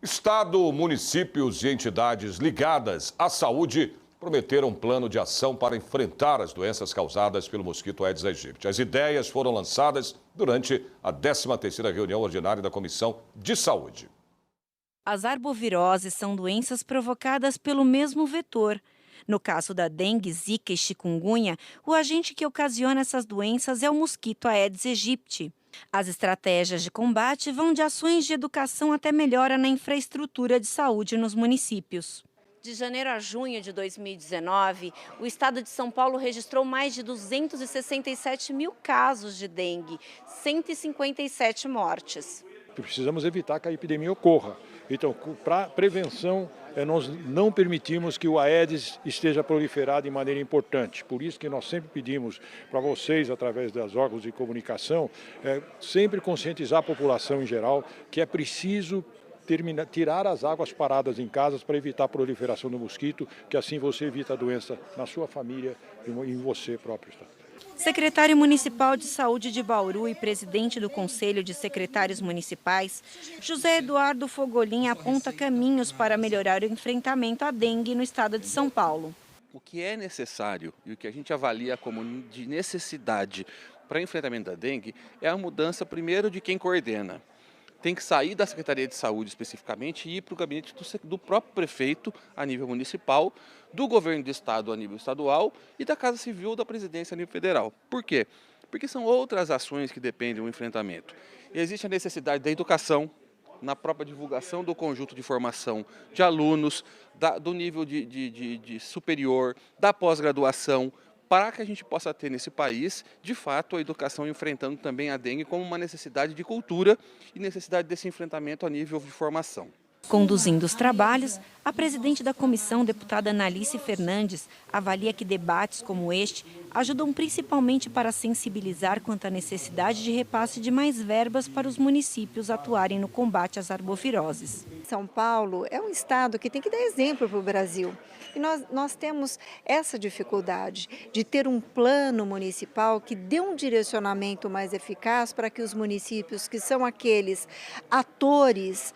Estado, municípios e entidades ligadas à saúde prometeram um plano de ação para enfrentar as doenças causadas pelo mosquito Aedes aegypti. As ideias foram lançadas durante a 13ª reunião ordinária da Comissão de Saúde. As arboviroses são doenças provocadas pelo mesmo vetor. No caso da dengue, zika e chikungunya, o agente que ocasiona essas doenças é o mosquito Aedes aegypti. As estratégias de combate vão de ações de educação até melhora na infraestrutura de saúde nos municípios. De janeiro a junho de 2019, o estado de São Paulo registrou mais de 267 mil casos de dengue, 157 mortes. Precisamos evitar que a epidemia ocorra. Então, para prevenção, nós não permitimos que o Aedes esteja proliferado de maneira importante. Por isso que nós sempre pedimos para vocês, através dos órgãos de comunicação, sempre conscientizar a população em geral que é preciso tirar as águas paradas em casas para evitar a proliferação do mosquito, que assim você evita a doença na sua família e em você próprio. Secretário Municipal de Saúde de Bauru e presidente do Conselho de Secretários Municipais, José Eduardo Fogolin aponta caminhos para melhorar o enfrentamento à dengue no estado de São Paulo. O que é necessário e o que a gente avalia como de necessidade para o enfrentamento da dengue é a mudança primeiro de quem coordena. Tem que sair da Secretaria de Saúde especificamente e ir para o gabinete do próprio prefeito a nível municipal, do governo do estado a nível estadual e da Casa Civil da presidência a nível federal. Por quê? Porque são outras ações que dependem do enfrentamento. E existe a necessidade da educação, na própria divulgação do conjunto de formação de alunos, do nível de superior, da pós-graduação, para que a gente possa ter nesse país, de fato, a educação enfrentando também a dengue como uma necessidade de cultura e necessidade desse enfrentamento a nível de formação. Conduzindo os trabalhos, a presidente da comissão, deputada Analice Fernandes, avalia que debates como este ajudam principalmente para sensibilizar quanto à necessidade de repasse de mais verbas para os municípios atuarem no combate às arboviroses. São Paulo é um estado que tem que dar exemplo para o Brasil. E nós temos essa dificuldade de ter um plano municipal que dê um direcionamento mais eficaz para que os municípios, que são aqueles atores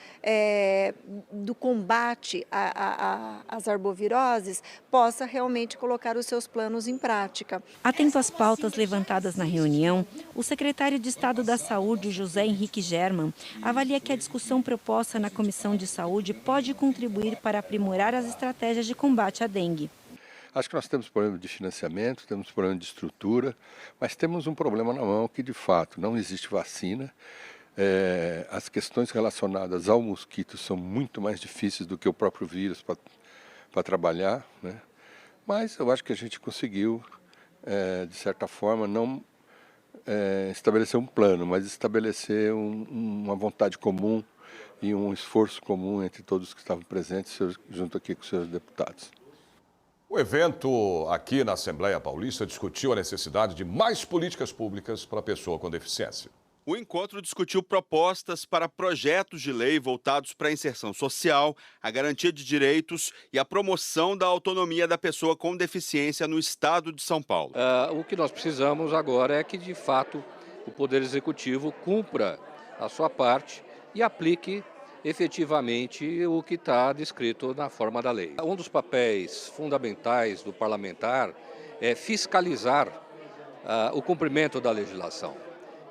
do combate às arboviroses, possa realmente colocar os seus planos em prática. Atento às pautas levantadas na reunião, o secretário de Estado da Saúde, José Henrique German, avalia que a discussão proposta na Comissão de Saúde pode contribuir para aprimorar as estratégias de combate à dengue. Acho que nós temos problema de financiamento, temos problema de estrutura, mas temos um problema na mão que, de fato, não existe vacina. As questões relacionadas ao mosquito são muito mais difíceis do que o próprio vírus para trabalhar, né? Mas eu acho que a gente conseguiu, de certa forma, não estabelecer um plano, mas estabelecer uma vontade comum e um esforço comum entre todos que estavam presentes, junto aqui com os seus deputados. O evento aqui na Assembleia Paulista discutiu a necessidade de mais políticas públicas para a pessoa com deficiência. O encontro discutiu propostas para projetos de lei voltados para a inserção social, a garantia de direitos e a promoção da autonomia da pessoa com deficiência no estado de São Paulo. O que nós precisamos agora é que, de fato, o Poder Executivo cumpra a sua parte e aplique efetivamente o que está descrito na forma da lei. Um dos papéis fundamentais do parlamentar é fiscalizar o cumprimento da legislação.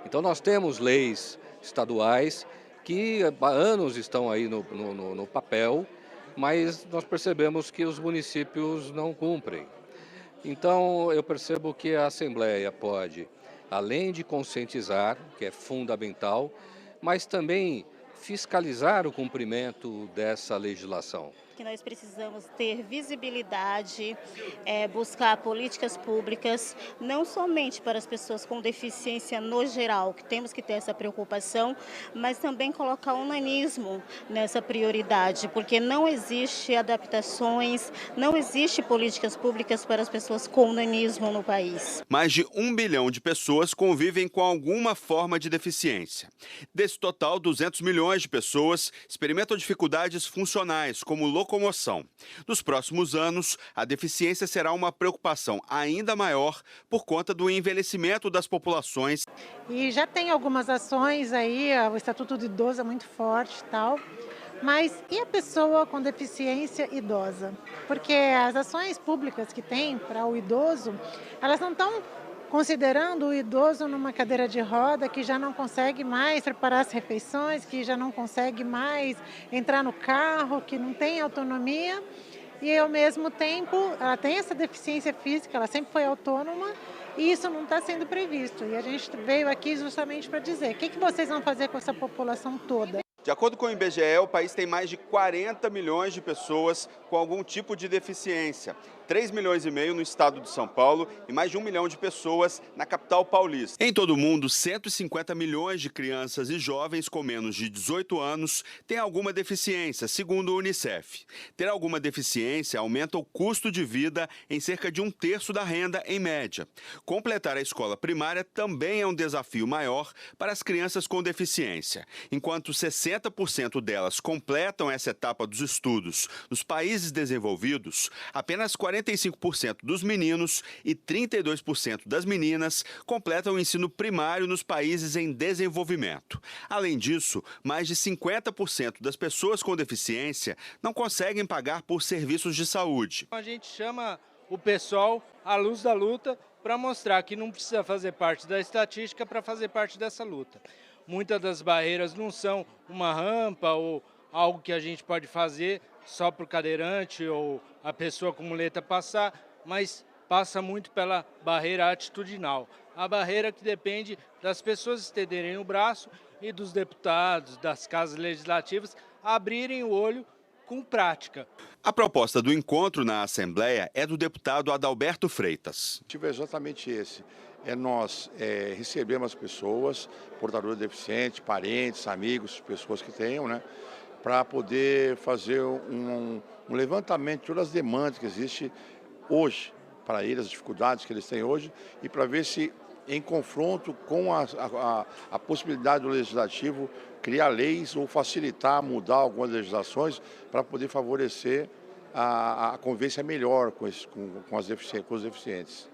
Então nós temos leis estaduais que há anos estão aí no papel, mas nós percebemos que os municípios não cumprem. Então eu percebo que a Assembleia pode, além de conscientizar, que é fundamental, mas também fiscalizar o cumprimento dessa legislação. Que nós precisamos ter visibilidade, buscar políticas públicas, não somente para as pessoas com deficiência no geral, que temos que ter essa preocupação, mas também colocar o nanismo nessa prioridade, porque não existe adaptações, não existe políticas públicas para as pessoas com nanismo no país. Mais de 1 bilhão de pessoas convivem com alguma forma de deficiência. Desse total, 200 milhões de pessoas experimentam dificuldades funcionais, como locomoção. Nos próximos anos, a deficiência será uma preocupação ainda maior por conta do envelhecimento das populações. E já tem algumas ações aí, o Estatuto do Idoso é muito forte e tal, Mas e a pessoa com deficiência idosa? Porque as ações públicas que tem para o idoso, elas não estão considerando o idoso numa cadeira de roda que já não consegue mais preparar as refeições, que já não consegue mais entrar no carro, que não tem autonomia e ao mesmo tempo ela tem essa deficiência física, ela sempre foi autônoma e isso não está sendo previsto. E a gente veio aqui justamente para dizer, o que vocês vão fazer com essa população toda? De acordo com o IBGE, o país tem mais de 40 milhões de pessoas com algum tipo de deficiência. 3,5 milhões no estado de São Paulo e mais de 1 milhão de pessoas na capital paulista. Em todo o mundo, 150 milhões de crianças e jovens com menos de 18 anos têm alguma deficiência, segundo o Unicef. Ter alguma deficiência aumenta o custo de vida em cerca de 1/3 da renda, em média. Completar a escola primária também é um desafio maior para as crianças com deficiência. Enquanto 60% delas completam essa etapa dos estudos nos países desenvolvidos, apenas 45% dos meninos e 32% das meninas completam o ensino primário nos países em desenvolvimento. Além disso, mais de 50% das pessoas com deficiência não conseguem pagar por serviços de saúde. A gente chama o pessoal à luz da luta para mostrar que não precisa fazer parte da estatística para fazer parte dessa luta. Muitas das barreiras não são uma rampa ou algo que a gente pode fazer só para o cadeirante ou a pessoa com muleta passar, mas passa muito pela barreira atitudinal. A barreira que depende das pessoas estenderem o braço e dos deputados, das casas legislativas, abrirem o olho com prática. A proposta do encontro na Assembleia é do deputado Adalberto Freitas. O objetivo é exatamente esse. Nós recebemos as pessoas, portadores de deficientes, parentes, amigos, pessoas que tenham, né? Para poder fazer um levantamento de todas as demandas que existem hoje para eles, as dificuldades que eles têm hoje, e para ver se, em confronto com a possibilidade do Legislativo, criar leis ou facilitar, mudar algumas legislações para poder favorecer a convivência melhor com os deficientes.